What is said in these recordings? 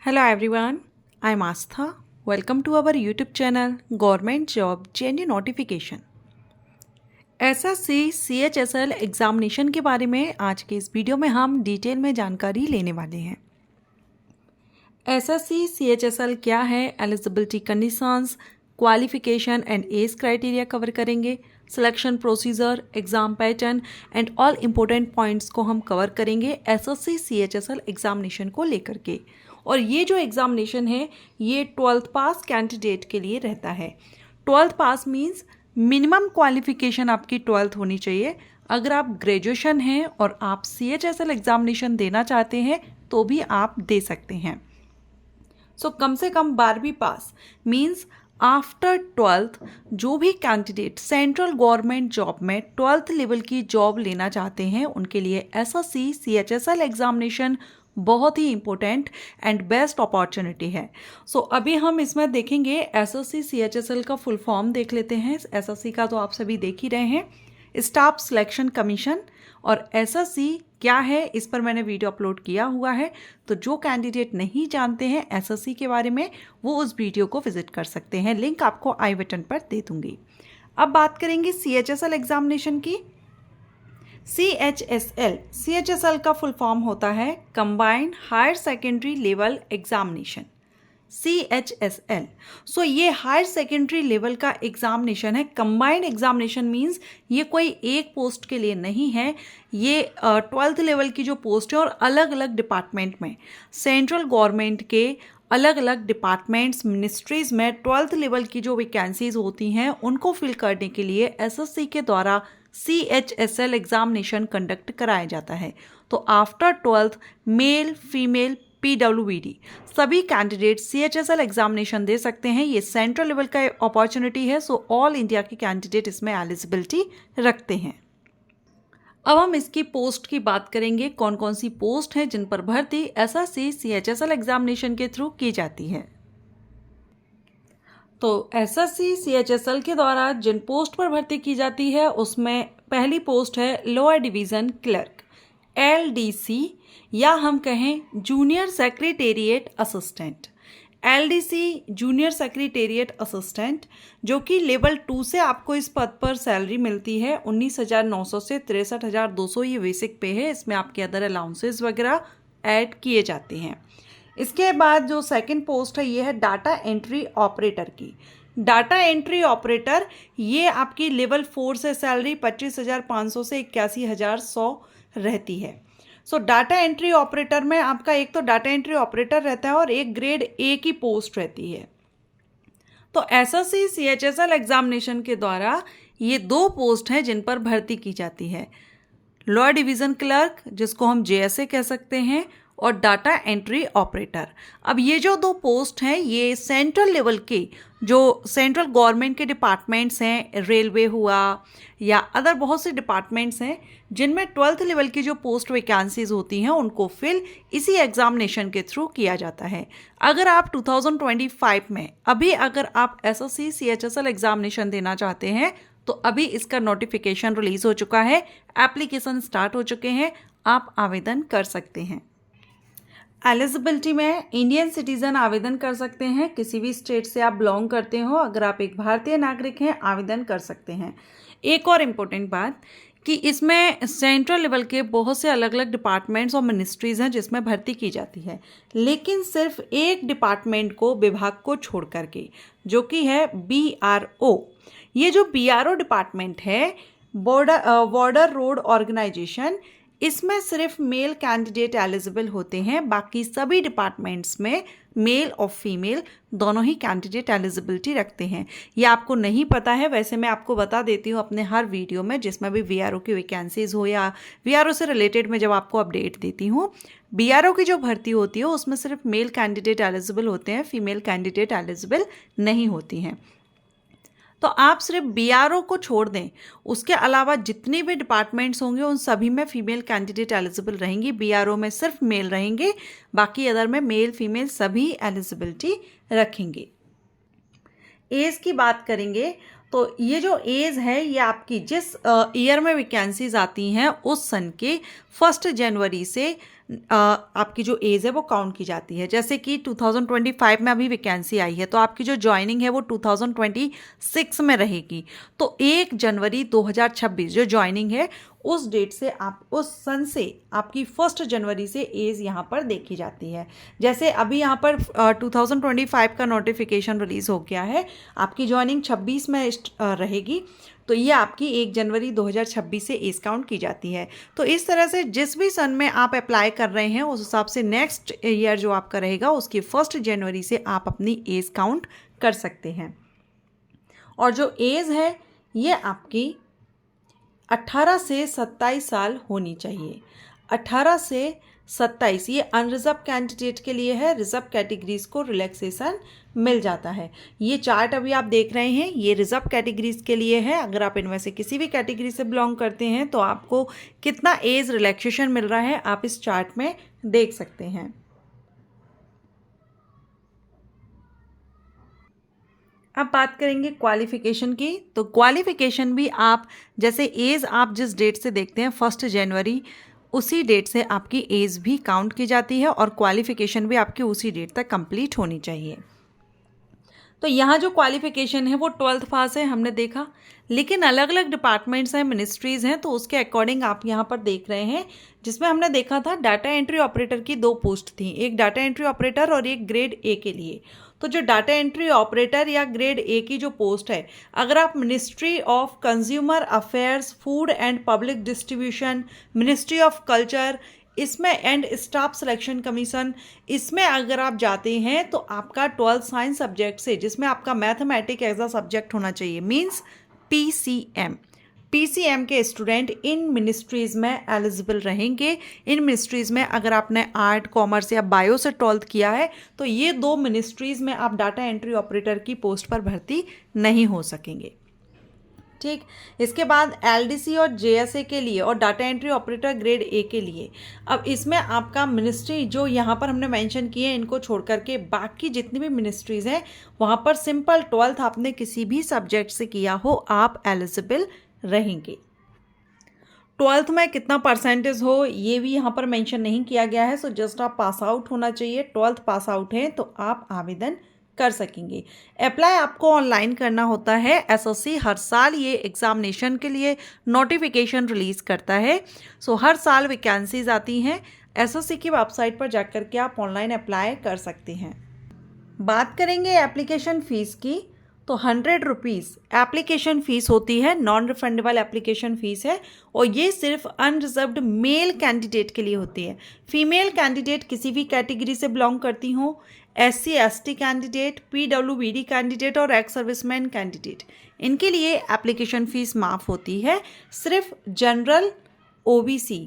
Hello everyone, I'm Astha. Welcome to our YouTube channel Government Job JNU Notification. SSC CHSL examination के बारे में आज के इस वीडियो में हम डिटेल में जानकारी लेने वाले हैं। SSC CHSL क्या है, eligibility conditions, qualification and age criteria cover करेंगे, selection procedure, exam pattern and all important points को हम कवर करेंगे SSC CHSL एग्जामिनेशन को लेकर के। और ये जो एग्जामिनेशन है ये 12th पास कैंडिडेट के लिए रहता है। 12th पास मीन्स मिनिमम क्वालिफिकेशन आपकी 12th होनी चाहिए। अगर आप ग्रेजुएशन हैं और आप CHSL एग्जामिनेशन देना चाहते हैं तो भी आप दे सकते हैं। सो कम से कम 12वीं पास मीन्स आफ्टर 12th जो भी कैंडिडेट सेंट्रल गवर्नमेंट जॉब में 12th लेवल की जॉब लेना चाहते हैं उनके लिए SSC CHSL एग्जामिनेशन बहुत ही इंपॉर्टेंट एंड बेस्ट अपॉर्चुनिटी है। सो अभी हम इसमें देखेंगे SSC CHSL का फुल फॉर्म देख लेते हैं। SSC का तो आप सभी देख ही रहे हैं, स्टाफ सिलेक्शन कमीशन। और SSC क्या है इस पर मैंने वीडियो अपलोड किया हुआ है, तो जो कैंडिडेट नहीं जानते हैं SSC के बारे में वो उस वीडियो को विजिट कर सकते हैं। लिंक आपको आई बटन पर दे दूंगी। अब बात करेंगे CHSL एग्जामिनेशन की। CHSL का फुल फॉर्म होता है combined higher secondary level examination, CHSL। So ये हायर सेकेंडरी लेवल का एग्जामिनेशन है। कंबाइंड एग्जामिनेशन मींस ये कोई एक पोस्ट के लिए नहीं है, ये 12th लेवल की जो पोस्ट है और अलग अलग डिपार्टमेंट में सेंट्रल गवर्नमेंट के अलग अलग डिपार्टमेंट्स मिनिस्ट्रीज में 12th लेवल की जो वैकेंसीज होती हैं उनको फिल करने के लिए SSC के द्वारा CHSL एग्जामिनेशन कंडक्ट कराया जाता है। तो after 12th male female PWBD सभी कैंडिडेट CHSL एग्जामिनेशन दे सकते हैं। ये सेंट्रल लेवल का अपॉर्चुनिटी है, सो ऑल इंडिया के कैंडिडेट इसमें एलिजिबिलिटी रखते हैं। अब हम इसकी पोस्ट की बात करेंगे, कौन कौन सी पोस्ट हैं जिन पर भर्ती SSC CHSL एग्जामिनेशन के थ्रू की जाती है। तो SSC CHSL के द्वारा जिन पोस्ट पर भर्ती की जाती है उसमें पहली पोस्ट है लोअर डिवीज़न क्लर्क LDC, या हम कहें junior secretariat assistant. LDC junior secretariat assistant, जो कि लेवल 2 से आपको इस पद पर सैलरी मिलती है 19,900 से 63,200। ये बेसिक पे है, इसमें आपके अदर अलाउंसेस वगैरह ऐड किए जाते हैं। इसके बाद जो सेकंड पोस्ट है ये है डाटा एंट्री ऑपरेटर की। डाटा एंट्री ऑपरेटर ये आपकी लेवल 4 से सैलरी 25,500 से 81,100 रहती है। सो डाटा एंट्री ऑपरेटर में आपका एक तो डाटा एंट्री ऑपरेटर रहता है और एक ग्रेड A की पोस्ट रहती है। तो SSC CHSL एग्जामिनेशन के द्वारा ये दो पोस्ट हैं जिन पर भर्ती की जाती है, लोअर डिवीज़न क्लर्क जिसको हम JSA कह सकते हैं और डाटा एंट्री ऑपरेटर। अब ये जो दो पोस्ट हैं ये सेंट्रल लेवल के जो सेंट्रल गवर्नमेंट के डिपार्टमेंट्स हैं, रेलवे हुआ या अदर बहुत से डिपार्टमेंट्स हैं जिनमें 12th लेवल की जो पोस्ट वैकेंसीज होती हैं उनको फिल इसी एग्जामिनेशन के थ्रू किया जाता है। अगर आप 2025 में अगर आप SSC CHSL एग्जामिनेशन देना चाहते हैं तो अभी इसका नोटिफिकेशन रिलीज हो चुका है, एप्लीकेशन स्टार्ट हो चुके हैं, आप आवेदन कर सकते हैं। एलिजिबिलिटी में इंडियन सिटीजन आवेदन कर सकते हैं, किसी भी स्टेट से आप बिलोंग करते हो, अगर आप एक भारतीय नागरिक हैं आवेदन कर सकते हैं। एक और इम्पोर्टेंट बात कि इसमें सेंट्रल लेवल के बहुत से अलग अलग डिपार्टमेंट्स और मिनिस्ट्रीज़ हैं जिसमें भर्ती की जाती है, लेकिन सिर्फ एक डिपार्टमेंट को, विभाग को छोड़ करके, जो कि है BRO। ये जो BRO डिपार्टमेंट है, बॉर्डर रोड ऑर्गेनाइजेशन, इसमें सिर्फ मेल कैंडिडेट एलिजिबल होते हैं। बाकी सभी डिपार्टमेंट्स में मेल और फीमेल दोनों ही कैंडिडेट एलिजिबिलिटी रखते हैं। ये आपको नहीं पता है, वैसे मैं आपको बता देती हूँ अपने हर वीडियो में जिसमें भी VRO की वैकेंसीज हो या VRO से रिलेटेड मैं जब आपको अपडेट देती हूँ। BRO की जो भर्ती होती है उसमें सिर्फ मेल कैंडिडेट एलिजिबल होते हैं, फीमेल कैंडिडेट एलिजिबल नहीं होती हैं। तो आप सिर्फ BRO को छोड़ दें, उसके अलावा जितने भी डिपार्टमेंट्स होंगे उन सभी में फीमेल कैंडिडेट एलिजिबल रहेंगी। BRO में सिर्फ मेल रहेंगे, बाकी अदर में मेल फीमेल सभी एलिजिबिलिटी रखेंगे। एज की बात करेंगे तो ये जो एज है ये आपकी जिस ईयर में वैकेंसीज आती हैं उस सन के 1 जनवरी से आपकी जो एज है वो काउंट की जाती है। जैसे कि 2025 में अभी वैकेंसी आई है, तो आपकी जो ज्वाइनिंग है वो 2026 में रहेगी। तो 1 जनवरी 2026 जो ज्वाइनिंग है उस डेट से, आप उस सन से आपकी 1 जनवरी से एज यहाँ पर देखी जाती है। जैसे अभी यहाँ पर 2025 का नोटिफिकेशन रिलीज हो गया है, आपकी ज्वाइनिंग 26 में रहेगी, तो ये आपकी 1 जनवरी 2026 से एज काउंट की जाती है। तो इस तरह से जिस भी सन में आप अप्लाई कर रहे हैं उस हिसाब से नेक्स्ट ईयर जो आपका रहेगा उसकी 1 जनवरी से आप अपनी एज काउंट कर सकते हैं। और जो एज है ये आपकी 18 से 27 साल होनी चाहिए। 18 से 27 ये अनरिजर्व कैंडिडेट के लिए है, रिजर्व कैटेगरीज को रिलैक्सेशन मिल जाता है। ये चार्ट अभी आप देख रहे हैं ये रिजर्व कैटेगरीज के लिए है। अगर आप इनमें से किसी भी कैटेगरी से बिलोंग करते हैं तो आपको कितना एज रिलैक्सेशन मिल रहा है आप इस चार्ट में देख सकते हैं। अब बात करेंगे क्वालिफिकेशन की। तो क्वालिफिकेशन भी आप जैसे एज आप जिस डेट से देखते हैं 1 जनवरी, उसी डेट से आपकी एज भी काउंट की जाती है और क्वालिफिकेशन भी आपकी उसी डेट तक कंप्लीट होनी चाहिए। तो यहाँ जो क्वालिफिकेशन है वो 12th पास है हमने देखा, लेकिन अलग अलग डिपार्टमेंट्स हैं, मिनिस्ट्रीज़ हैं, तो उसके अकॉर्डिंग आप यहाँ पर देख रहे हैं। जिसमें हमने देखा था डाटा एंट्री ऑपरेटर की 2 पोस्ट थी, एक डाटा एंट्री ऑपरेटर और एक ग्रेड ए के लिए। तो जो डाटा एंट्री ऑपरेटर या ग्रेड ए की जो पोस्ट है, अगर आप ministry of consumer affairs, food and public distribution, ministry of culture इसमें एंड स्टाफ सिलेक्शन कमीशन इसमें अगर आप जाते हैं तो आपका 12th साइंस सब्जेक्ट से, जिसमें आपका मैथमेटिक्स एज अ सब्जेक्ट होना चाहिए, मींस पीसीएम के स्टूडेंट इन मिनिस्ट्रीज़ में एलिजिबल रहेंगे। इन मिनिस्ट्रीज़ में अगर आपने आर्ट, कॉमर्स या बायो से 12th किया है तो ये 2 मिनिस्ट्रीज़ में आप डाटा एंट्री ऑपरेटर की पोस्ट पर भर्ती नहीं हो सकेंगे। ठीक, इसके बाद एलडीसी और जेएसए के लिए और data entry operator grade A के लिए, अब इसमें आपका मिनिस्ट्री जो यहाँ पर हमने मेंशन किए हैं इनको छोड़ करके बाकी जितनी भी मिनिस्ट्रीज़ हैं वहाँ पर सिंपल 12th आपने किसी भी सब्जेक्ट से किया हो आप एलिजिबल रहेंगे। 12th में कितना परसेंटेज हो ये भी यहाँ पर मेंशन नहीं किया गया है, सो जस्ट आप पास आउट होना चाहिए। 12th पास आउट हैं तो आप आवेदन कर सकेंगे। अप्लाई आपको ऑनलाइन करना होता है। एसएससी हर साल ये एग्जामिनेशन के लिए नोटिफिकेशन रिलीज करता है। सो हर साल वैकेंसीज आती हैं, एसएससी की वेबसाइट पर जाकर के आप ऑनलाइन अप्लाई कर सकते हैं। बात करेंगे एप्लीकेशन फ़ीस की, तो 100 रुपीज़ एप्लीकेशन फ़ीस होती है, नॉन रिफंडेबल एप्लीकेशन फ़ीस है और ये सिर्फ अनरिजर्व्ड मेल कैंडिडेट के लिए होती है। फीमेल कैंडिडेट किसी भी कैटेगरी से बिलोंग करती हो, SC ST candidate, PWBD candidate और एक्स सर्विसमैन कैंडिडेट, इनके लिए एप्लीकेशन फ़ीस माफ़ होती है। सिर्फ जनरल OBC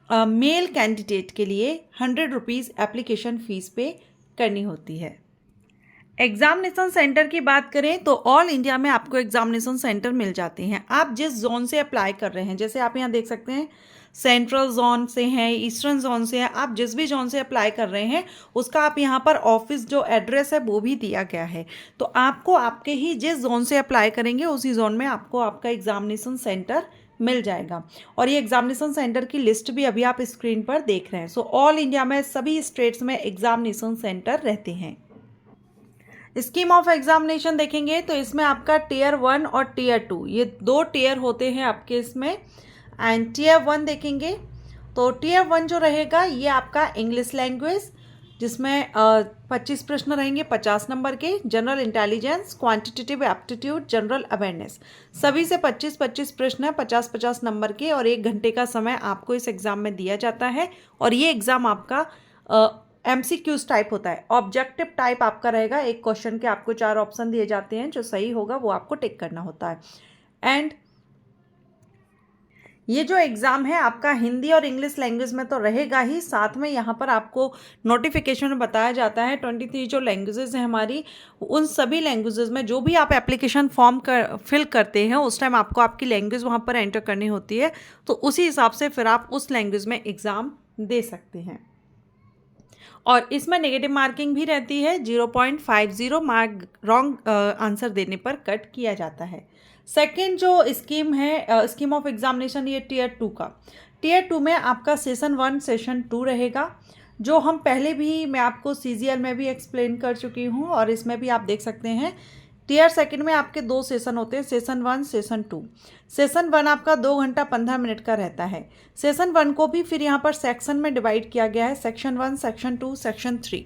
मेल कैंडिडेट के लिए 100 रुपीज़ एप्लीकेशन फ़ीस पे करनी होती है। एग्जामिनेशन सेंटर की बात करें तो ऑल इंडिया में आपको एग्जामिनेशन सेंटर मिल जाते हैं। आप जिस जोन से अप्लाई कर रहे हैं, जैसे आप यहाँ देख सकते हैं सेंट्रल जोन से हैं, ईस्टर्न जोन से हैं, आप जिस भी जोन से अप्लाई कर रहे हैं उसका आप यहाँ पर ऑफिस जो एड्रेस है वो भी दिया गया है। तो आपको आपके ही जिस जोन से अप्लाई करेंगे उसी जोन में आपको आपका एग्जामिनेशन सेंटर मिल जाएगा। और ये एग्जामिनेशन सेंटर की लिस्ट भी अभी आप स्क्रीन पर देख रहे हैं। सो ऑल इंडिया में सभी स्टेट्स में एग्जामिनेशन सेंटर रहते हैं। स्कीम ऑफ एग्जामिनेशन देखेंगे तो इसमें आपका टीयर 1 और टीयर 2 ये 2 टीयर होते हैं आपके इसमें। एंड टीयर 1 देखेंगे तो टीयर 1 जो रहेगा ये आपका इंग्लिश लैंग्वेज, जिसमें 25 प्रश्न रहेंगे 50 नंबर के, general intelligence, quantitative aptitude, general awareness, सभी से 25-25 प्रश्न है 50-50 नंबर के और 1 घंटे का समय आपको इस एग्ज़ाम में दिया जाता है। और ये एग्ज़ाम आपका MCQs टाइप होता है, ऑब्जेक्टिव टाइप आपका रहेगा। एक क्वेश्चन के आपको 4 ऑप्शन दिए जाते हैं, जो सही होगा वो आपको टिक करना होता है। एंड ये जो एग्ज़ाम है आपका हिंदी और इंग्लिश लैंग्वेज में तो रहेगा ही, साथ में यहाँ पर आपको नोटिफिकेशन में बताया जाता है 23 जो लैंग्वेजेस हैं हमारी, उन सभी लैंग्वेजेस में जो भी आप एप्लीकेशन फॉर्म फिल करते हैं उस टाइम आपको आपकी लैंग्वेज वहाँ पर एंटर करनी होती है। तो उसी हिसाब से फिर आप उस लैंग्वेज में एग्ज़ाम दे सकते हैं। और इसमें नेगेटिव मार्किंग भी रहती है, 0.50 मार्क रॉन्ग आंसर देने पर कट किया जाता है। सेकेंड जो स्कीम है स्कीम ऑफ एग्जामिनेशन ये टीयर 2 का। टीयर 2 में आपका सेशन 1 सेशन 2 रहेगा, जो हम पहले भी मैं आपको CGL में भी एक्सप्लेन कर चुकी हूँ और इसमें भी आप देख सकते हैं। टीयर सेकंड में आपके 2 सेशन होते हैं, सेशन 1 सेशन 2। सेशन 1 आपका 2 घंटा 15 मिनट का रहता है। सेशन 1 को भी फिर यहाँ पर सेक्शन में डिवाइड किया गया है, सेक्शन 1 सेक्शन 2 सेक्शन 3।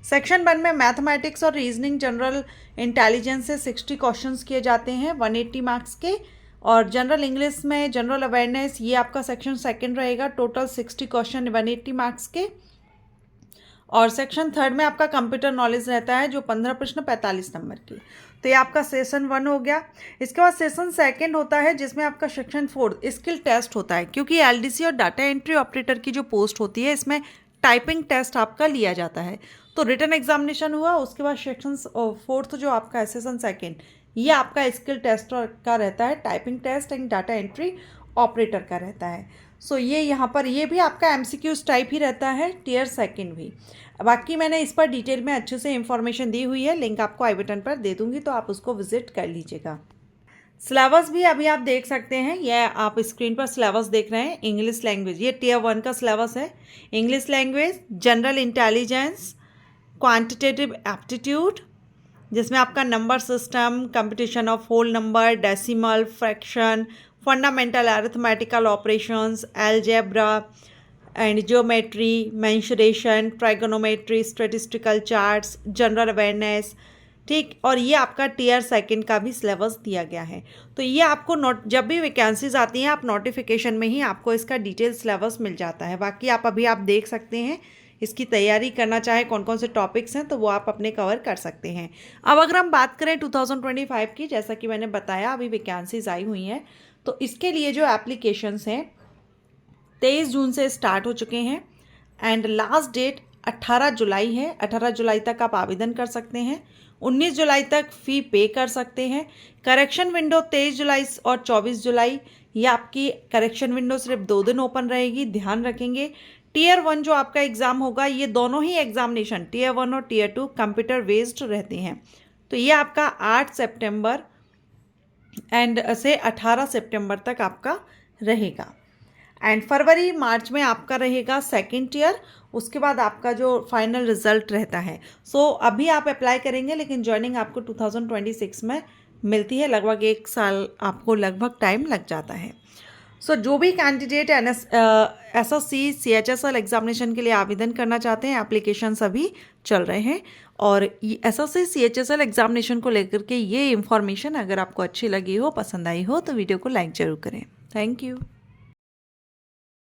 सेक्शन 1 में मैथमेटिक्स और रीजनिंग जनरल इंटेलिजेंस से 60 क्वेश्चंस किए जाते हैं 180 मार्क्स के, और जनरल इंग्लिश में जनरल अवेयरनेस ये आपका सेक्शन सेकंड रहेगा, टोटल 60 क्वेश्चन 180 मार्क्स के। और सेक्शन 3 में आपका कंप्यूटर नॉलेज रहता है, जो 15 प्रश्न 45 नंबर की। तो ये आपका सेशन 1 हो गया। इसके बाद सेशन सेकंड होता है, जिसमें आपका सेक्शन 4 स्किल टेस्ट होता है, क्योंकि LDC और डाटा एंट्री ऑपरेटर की जो पोस्ट होती है इसमें टाइपिंग टेस्ट आपका लिया जाता है। तो रिटन एग्जामिनेशन हुआ, उसके बाद सेक्शन 4 जो आपका है सेशन सेकंड, ये आपका स्किल टेस्ट का रहता है, typing test and data entry operator का रहता है। सो ये यहाँ पर ये भी आपका MCQs टाइप ही रहता है, टीयर सेकंड भी। बाकी मैंने इस पर डिटेल में अच्छे से इंफॉर्मेशन दी हुई है, लिंक आपको आई बटन पर दे दूँगी, तो आप उसको विजिट कर लीजिएगा। सिलेबस भी अभी आप देख सकते हैं, यह आप स्क्रीन पर सिलेबस देख रहे हैं। इंग्लिश लैंग्वेज, ये टीयर 1 का सिलेबस है। English language, general intelligence, quantitative aptitude, जिसमें आपका number system, computation of whole number, decimal, fraction, fundamental arithmetical operations, algebra and geometry, mensuration, trigonometry, statistical charts, general awareness, ठीक। और ये आपका टीयर सेकंड का भी सिलेबस दिया गया है। तो ये आपको जब भी वैकेंसीज आती हैं, आप नोटिफिकेशन में ही आपको इसका डिटेल सिलेबस मिल जाता है। बाकी आप अभी आप देख सकते हैं, इसकी तैयारी करना चाहे कौन कौन से टॉपिक्स हैं तो वो आप अपने कवर कर सकते हैं। अब अगर हम बात करें 2025 की, जैसा कि मैंने बताया अभी वैकेंसीज आई हुई हैं, तो इसके लिए जो एप्लीकेशंस हैं 23 जून से स्टार्ट हो चुके हैं एंड लास्ट डेट 18 जुलाई है। 18 जुलाई तक आप आवेदन कर सकते हैं। 19 जुलाई तक फ़ी पे कर सकते हैं। करेक्शन विंडो 23 जुलाई और 24 जुलाई, ये आपकी करेक्शन विंडो सिर्फ 2 दिन ओपन रहेगी, ध्यान रखेंगे। टीयर 1 जो आपका एग्ज़ाम होगा, ये दोनों ही एग्जामिनेशन टीयर 1 और टीयर 2 कंप्यूटर बेस्ड रहते हैं। तो ये आपका 8 सितंबर एंड से 18 सितंबर तक आपका रहेगा। एंड फरवरी मार्च में आपका रहेगा सेकंड ईयर, उसके बाद आपका जो फाइनल रिजल्ट रहता है। सो अभी आप अप्लाई करेंगे, लेकिन ज्वाइनिंग आपको 2026 में मिलती है। लगभग 1 साल आपको लगभग टाइम लग जाता है। सो जो भी कैंडिडेट SSC CHSL एग्जामिनेशन के लिए आवेदन करना चाहते हैं, एप्लीकेशन अभी चल रहे हैं। और SSC CHSL एग्जामिनेशन को लेकर के ये इन्फॉर्मेशन अगर आपको अच्छी लगी हो, पसंद आई हो, तो वीडियो को लाइक ज़रूर करें। Thank you.